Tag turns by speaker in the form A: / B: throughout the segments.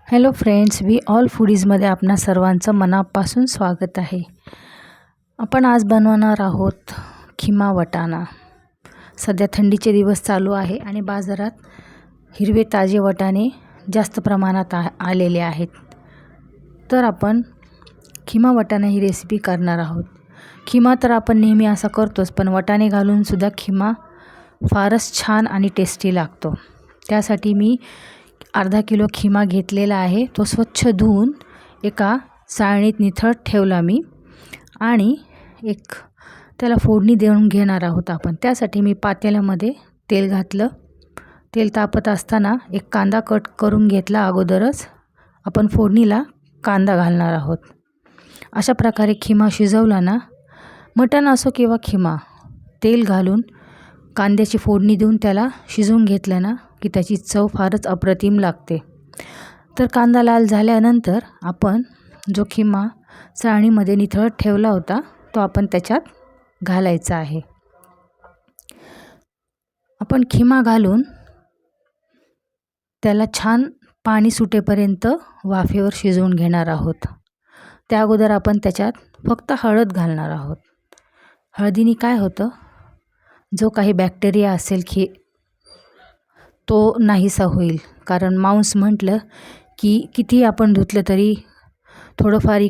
A: Hello friends, we all फूडीजमध्ये आपणा सर्वांचं मनापासून स्वागत आहे. आपण आज बनवणार आहोत खिमा वटाणा. सध्या थंडीचे दिवस चालू आहे आणि बाजारात हिरवे ताजे वटाणे जास्त प्रमाणात आलेले आहेत. तर आपण खिमा वटाणा ही रेसिपी करणार आहोत. खिमा तर आपण नेहमी असा करतोच, पण वटाणे घालून सुद्धा खिमा फारच छान आणि टेस्टी लागतो. त्यासाठी मी अर्धा किलो खिमा घेतलेला आहे. तो स्वच्छ धुवून एका चाळणीत निथळत ठेवला मी आणि त्याला फोडणी देऊन घेणार आहोत आपण. त्यासाठी मी पातेल्यामध्ये तेल घातलं. तेल तापत असताना एक कांदा कट करून घेतला अगोदरच. आपण फोडणीला कांदा घालणार आहोत. अशा प्रकारे खिमा शिजवला ना, मटण असो किंवा खिमा, तेल घालून कांद्याची फोडणी देऊन त्याला शिजवून घेतलं ना की त्याची चव फारच अप्रतिम लागते. तर कांदा लाल झाल्यानंतर आपण जो खिमा चाळणीमध्ये निथळत ठेवला होता तो आपण त्याच्यात घालायचा आहे. आपण खिमा घालून त्याला छान पाणी सुटेपर्यंत वाफेवर शिजवून घेणार आहोत. त्या अगोदर आपण त्याच्यात फक्त हळद घालणार आहोत. हळदीने काय होतं, जो काही बॅक्टेरिया असेल तो नाहीसा होईल. कारण मांस म्हटलं की किती आपण धुतलं तरी थोडंफार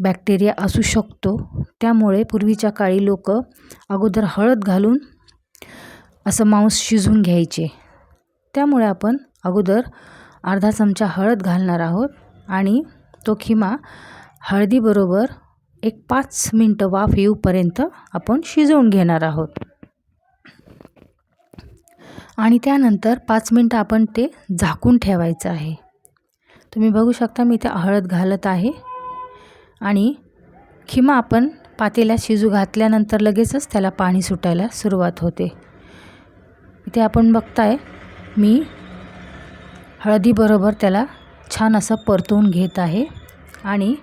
A: बॅक्टेरिया असू शकतो. त्यामुळे पूर्वीच्या काळी लोक अगोदर हळद घालून असं मांस शिजवून घ्यायचे. त्यामुळे आपण अगोदर अर्धा चमचा हळद घालणार आहोत आणि तो खिमा हळदीबरोबर 5 मिनटं वाफ येऊपर्यंत आपण शिजवून घेणार आहोत. आणि त्यानंतर 5 मिनटं आपण ते झाकून ठेवायचं आहे. तुम्ही बघू शकता मी ते हळद घालत आहे आणि खिमा आपण पातेल्यात शिजू घातल्यानंतर लगेचच त्याला पाणी सुटायला सुरुवात होते. इथे आपण बघताय मी हळदीबरोबर त्याला छान असं परतवून घेत आहे आणि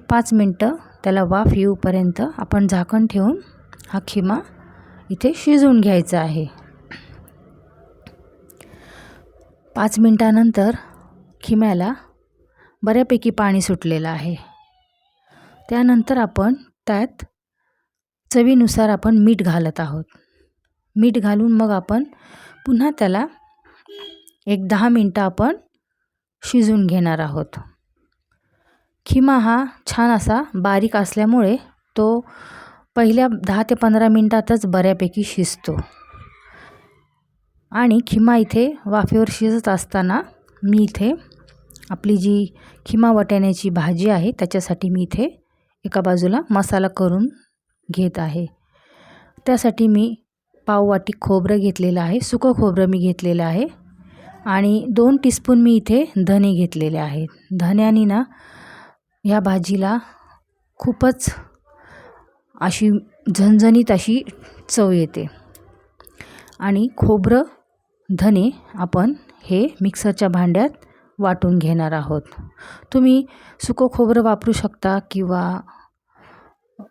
A: 5 मिनटं त्याला वाफ येऊपर्यंत आपण झाकण ठेवून हा खिमा इथे शिजवून घ्यायचा आहे. 5 मिनटानंतर खिम्याला बऱ्यापैकी पाणी सुटलेलं आहे. त्यानंतर आपण त्यात चवीनुसार आपण मीठ घालत आहोत. मीठ घालून मग आपण पुन्हा त्याला 10 मिनटं आपण शिजवून घेणार आहोत. खिमा हा छान असा बारीक असल्यामुळे तो पहिल्या 10 ते 15 मिनटातच बऱ्यापैकी शिजतो. आणि खिमा इथे वाफेवर शिजत असताना मी इथे आपली जी खिमा वटाण्याची भाजी आहे त्याच्यासाठी मी इथे एका बाजूला मसाला करून घेत आहे. त्यासाठी मी पाव वाटी खोबरं घेतलेलं आहे, सुकं खोबरं मी घेतलेलं आहे आणि 2 टीस्पून मी इथे धने घेतलेले आहेत. धन्यानी ना ह्या भाजीला खूपच अशी झणझणीत अशी चव येते. आणि खोबरं धने आपण हे मिक्सरच्या भांड्यात वाटून घेणार आहोत. तुम्ही सुकं खोबरं वापरू शकता किंवा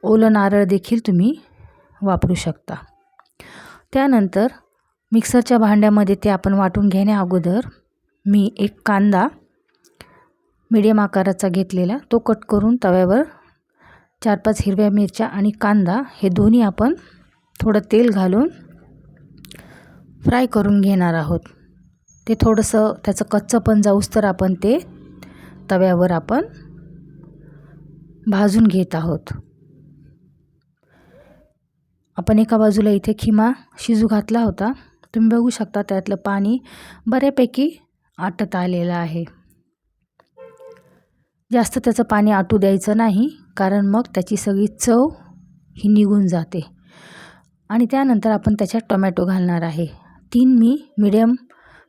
A: ओलं नारळ देखील तुम्ही वापरू शकता. त्यानंतर मिक्सरच्या भांड्यामध्ये ते आपण वाटून घेण्या अगोदर मी एक कांदा मीडियम आकाराचा घेतलेला तो कट करून तव्यावर 4-5 हिरव्या मिरच्या आणि कांदा हे दोन्ही आपण थोडं तेल घालून फ्राय करून घेणार आहोत. ते थोडंसं त्याचं कच्चंपण जाऊस तर आपण ते तव्यावर आपण भाजून घेत आहोत. आपण एका बाजूला इथे खिमा शिजू घातला होता. तुम्ही बघू शकता त्यातलं पाणी बऱ्यापैकी आटत आलेलं आहे. जास्त त्याचं पाणी आटू द्यायचं नाही, कारण मग त्याची सगळी चव ही निघून जाते. आणि त्यानंतर आपण त्याच्यात टोमॅटो घालणार आहे. 3 मी मीडियम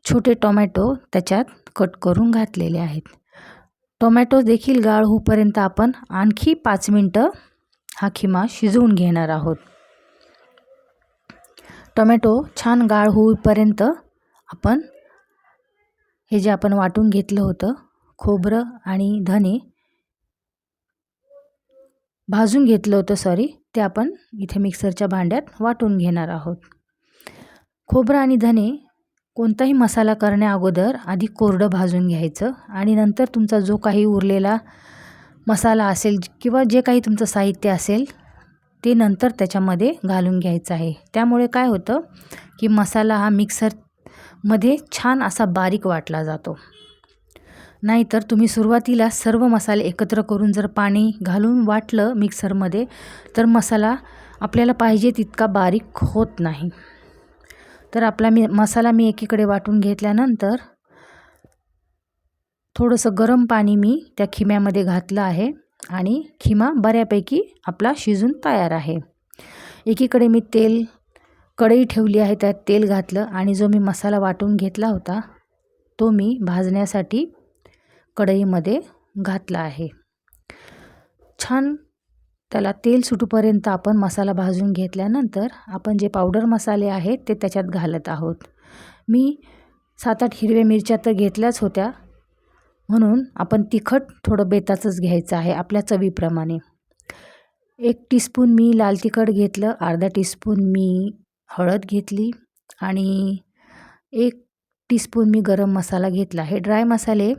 A: छोटे टोमॅटो त्याच्यात कट करून घातलेले आहेत. टोमॅटो देखील गाळ होईपर्यंत आपण आणखी 5 मिनटं हा खिमा शिजवून घेणार आहोत. टोमॅटो छान गाळ होईपर्यंत आपण हे जे आपण वाटून घेतलं होतं खोबरं आणि धने भाजून घेतलं होतं ते आपण इथे मिक्सरच्या भांड्यात वाटून घेणार आहोत. खोबरं आणि धने कोणताही मसाला करण्या अगोदर आधी कोरडं भाजून घ्यायचं आणि नंतर तुमचा जो काही उरलेला मसाला असेल किंवा जे काही तुमचं साहित्य असेल ते नंतर त्याच्यामध्ये घालून घ्यायचं आहे. त्यामुळे काय होतं की मसाला हा मिक्सरमध्ये छान असा बारीक वाटला जातो. नाहीतर तुम्ही सुरुवातीला सर्व मसाले एकत्र करून जर पाणी घालून वाटलं मिक्सरमध्ये तर मसाला आपल्याला पाहिजे तितका बारीक होत नाही. तर आपला मसाला मी एकीकडे वाटून घेतल्यानंतर थोडंसं गरम पाणी मी त्या खिम्यामध्ये घातलं आहे आणि खिमा बऱ्यापैकी आपला शिजून तयार आहे. एकीकडे मी कढई ठेवली आहे, त्यात तेल घातलं आणि जो मी मसाला वाटून घेतला होता तो मी भाजण्यासाठी कढईमध्ये घातला आहे. छान त्याला तेल सुटूपर्यंत आपण मसाला भाजून घेतल्यानंतर आपण जे पावडर मसाले आहेत ते त्याच्यात घालत आहोत. मी 7-8 हिरव्या मिरच्या तर घेतल्याच होत्या, म्हणून आपण तिखट थोडं बेताचंच घ्यायचं आहे आपल्या चवीप्रमाणे. 1 टीस्पून मी लाल तिखट घेतलं, अर्धा टीस्पून मी हळद घेतली आणि 1 टीस्पून मी गरम मसाला घेतला. हे ड्राय मसाले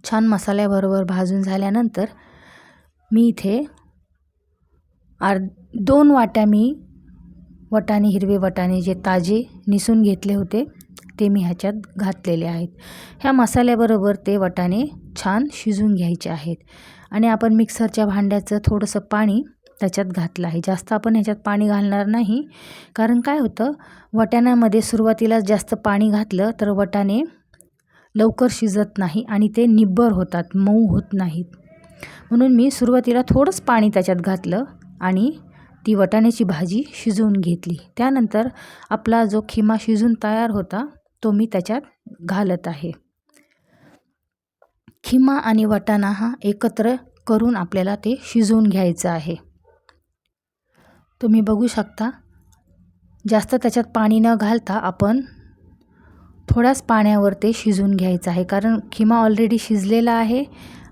A: छान मसाल्याबरोबर भाजून झाल्यानंतर मी इथे 2 वाट्या मी वटाणे, हिरवे वटाणे जे ताजे निसून घेतले होते ते मी ह्याच्यात घातलेले आहेत. ह्या मसाल्याबरोबर ते वटाणे छान शिजून घ्यायचे आहेत आणि आपण मिक्सरच्या भांड्याचं थोडंसं पाणी त्याच्यात घातलं आहे. जास्त आपण ह्याच्यात पाणी घालणार नाही, कारण काय होतं वटाण्यामध्ये सुरुवातीला जास्त पाणी घातलं तर वटाणे लवकर शिजत नाही आणि ते निब्बर होतात, मऊ होत नाहीत. म्हणून मी सुरुवातीला थोडंच पाणी त्याच्यात घातलं आणि ती वटाण्याची भाजी शिजवून घेतली. त्यानंतर आपला जो खिमा शिजून तयार होता तो मी त्याच्यात घालत आहे. खिमा आणि वटाणा हा एकत्र करून आपल्याला ते शिजवून घ्यायचं आहे. तुम्ही बघू शकता जास्त त्याच्यात पाणी न घालता आपण थोड्याच पाण्यावर ते शिजवून घ्यायचं आहे, कारण खिमा ऑलरेडी शिजलेला आहे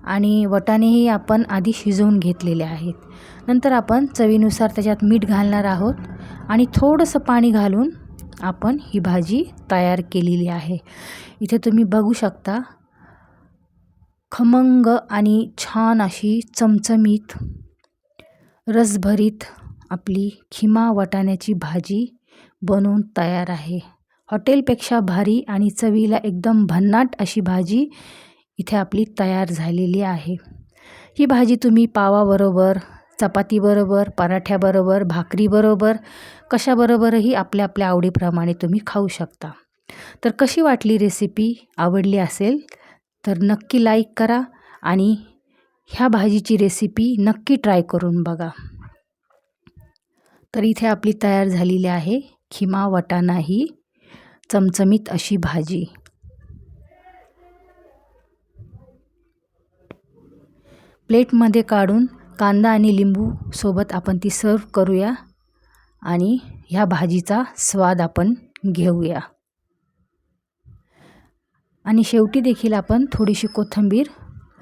A: आणि वटाणेही आपण आधी शिजवून घेतलेले आहेत. नंतर आपण चवीनुसार त्याच्यात मीठ घालणार आहोत आणि थोडंसं पाणी घालून आपण ही भाजी तयार केलेली आहे. इथे तुम्ही बघू शकता खमंग आणि छान अशी चमचमीत रसभरीत आपली खिमा वटाण्याची भाजी बनवून तयार आहे. हॉटेलपेक्षा भारी आणि चवीला एकदम भन्नाट अशी भाजी इथे आपली तयार झालेली आहे. ही भाजी तुम्ही पावाबरोबर, चपातीबरोबर, पराठ्याबरोबर, भाकरीबरोबर कशाबरोबरही आपल्या आपल्या आवडीप्रमाणे तुम्ही खाऊ शकता. तर कशी वाटली रेसिपी? आवडली असेल तर नक्की लाईक करा आणि ह्या भाजीची रेसिपी नक्की ट्राय करून बघा. तर इथे आपली तयार झालेली आहे खिमा वटाणा ही चमचमीत अशी भाजी. प्लेटमध्ये काढून कांदा आणि लिंबू सोबत आपण ती सर्व करूया आणि ह्या भाजीचा स्वाद आपण घेऊया. आणि शेवटी देखील आपण थोडीशी कोथिंबीर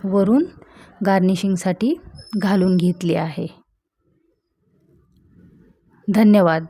A: वरून गार्निशिंगसाठी घालून घेतली आहे. धन्यवाद.